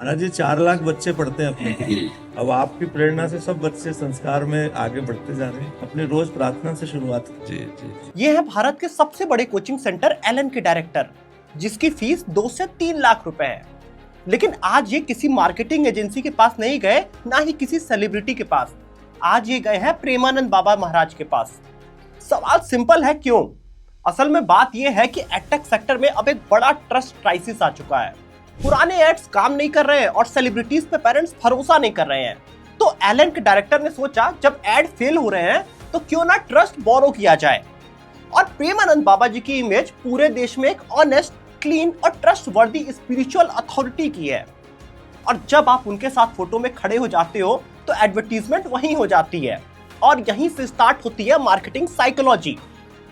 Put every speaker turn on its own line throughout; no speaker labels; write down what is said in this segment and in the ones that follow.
महाराज जी 4 लाख बच्चे पढ़ते हैं अपने। अब आपकी प्रेरणा से सब बच्चे संस्कार में आगे बढ़ते जा रहे हैं। अपनी रोज प्रार्थना से शुरुआत
जी जी।
ये है भारत के सबसे बड़े कोचिंग सेंटर एलन के डायरेक्टर, जिसकी फीस 2 से 3 लाख रुपए है। लेकिन आज ये किसी मार्केटिंग एजेंसी के पास नहीं गए, ना ही किसी सेलिब्रिटी के पास। आज ये गए हैं प्रेमानंद बाबा महाराज के पास। सवाल सिंपल है, क्यों? असल में बात यह है कि एडटेक सेक्टर में अब एक बड़ा ट्रस्ट क्राइसिस आ चुका है। पुराने एड्स काम नहीं कर रहे हैं और सेलिब्रिटीज पे पेरेंट्स भरोसा नहीं कर रहे हैं। तो एलन के डायरेक्टर ने सोचा, जब एड फेल हो रहे हैं तो क्यों ना ट्रस्ट बोरो किया जाए। और प्रेमानंद बाबा जी की इमेज पूरे देश में एक ऑनेस्ट, क्लीन और ट्रस्ट वर्दी स्पिरिचुअल अथॉरिटी की है। और जब आप उनके साथ फोटो में खड़े हो जाते हो तो एडवर्टीजमेंट वहीं हो जाती है। और यहीं से स्टार्ट होती है मार्केटिंग साइकोलॉजी।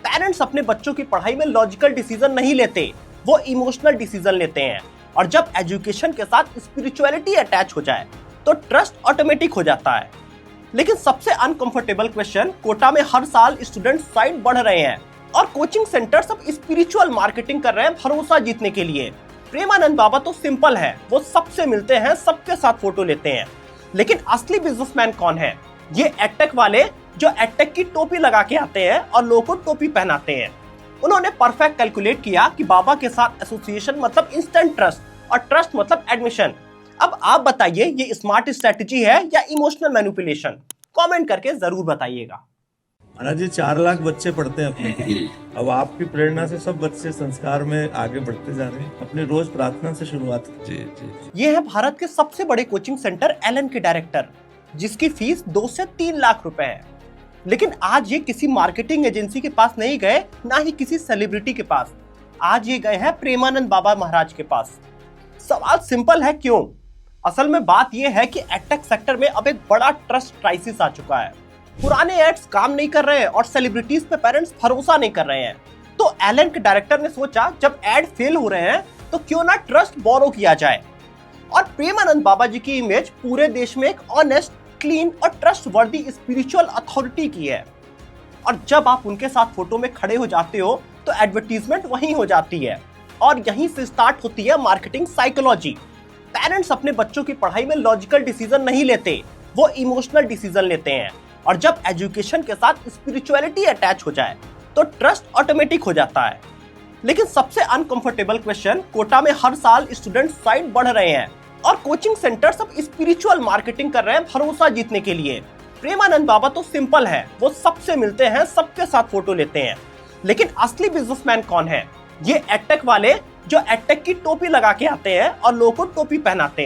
पेरेंट्स अपने बच्चों की पढ़ाई में लॉजिकल डिसीजन नहीं लेते, वो इमोशनल डिसीजन लेते हैं। और जब एजुकेशन के साथ स्पिरिचुअलिटी अटैच हो जाए तो ट्रस्ट ऑटोमेटिक हो जाता है। लेकिन सबसे अनकंफर्टेबल क्वेश्चन, कोटा में हर साल स्टूडेंट साइड बढ़ रहे हैं और कोचिंग सेंटर सब स्पिरिचुअल मार्केटिंग कर रहे हैं भरोसा जीतने के लिए। प्रेमानंद बाबा तो सिंपल है, वो सबसे मिलते हैं, सबके साथ फोटो लेते हैं। लेकिन असली बिजनेसमैन कौन है? ये एडटेक वाले जो एडटेक की टोपी लगा के आते हैं और लोगों को टोपी पहनाते हैं। उन्होंने परफेक्ट कैलकुलेट किया कि बाबा के साथ एसोसिएशन मतलब इंस्टेंट ट्रस्ट और ट्रस्ट मतलब एडमिशन। अब आप बताइए, ये स्मार्ट स्ट्रेटजी है या इमोशनल मैनिपुलेशन? कमेंट करके जरूर बताइएगा।
महाराज जी 4 लाख बच्चे पढ़ते हैं अपने। अब आपकी प्रेरणा से सब बच्चे संस्कार में आगे बढ़ते जा रहे हैं। अपनी रोज प्रार्थना से शुरुआत
जी जी।
ये है भारत के सबसे बड़े कोचिंग सेंटर एलन के डायरेक्टर, जिसकी फीस 2 से 3 लाख रुपए है। लेकिन आज ये किसी मार्केटिंग एजेंसी के पास नहीं गए, ना ही किसी सेलिब्रिटी के पास। आज ये गए हैं प्रेमानंद बाबा महाराज के पास। सवाल सिंपल है, क्यों? असल में बात यह है कि एडटेक सेक्टर में अब एक बड़ा ट्रस्ट क्राइसिस आ चुका है। पुराने एड्स काम नहीं कर रहे हैं और सेलिब्रिटीज पे पेरेंट्स भरोसा नहीं कर रहे हैं। तो एलन के डायरेक्टर ने सोचा, जब एड फेल हो रहे हैं तो क्यों ना ट्रस्ट बोरो किया जाए। और प्रेमानंद बाबा जी की इमेज पूरे देश में एक ऑनेस्ट, क्लीन और ट्रस्ट वर्दी स्पिरिचुअल अथॉरिटी की है। और जब आप उनके साथ फोटो में खड़े हो जाते हो तो एडवर्टीजमेंट वहीं हो जाती है। और यहीं से स्टार्ट होती है मार्केटिंग साइकोलॉजी। पेरेंट्स अपने बच्चों की पढ़ाई में लॉजिकल डिसीजन नहीं लेते, वो इमोशनल डिसीजन लेते हैं। और जब एजुकेशन के साथ स्पिरिचुअलिटी अटैच हो जाए तो ट्रस्ट ऑटोमेटिक हो जाता है। लेकिन सबसे अनकंफर्टेबल क्वेश्चन, कोटा में हर साल स्टूडेंट साइड बढ़ रहे हैं और कोचिंग सेंटर सब स्पिरिचुअल मार्केटिंग कर रहे हैं भरोसा जीतने के लिए। प्रेमानंद बाबा तो सिंपल है, वो सबसे मिलते हैं, सबके साथ फोटो लेते हैं। लेकिन असली बिजनेसमैन कौन है? ये एडटेक वाले जो एडटेक की टोपी लगा के आते हैं और लोगों को टोपी पहनाते हैं।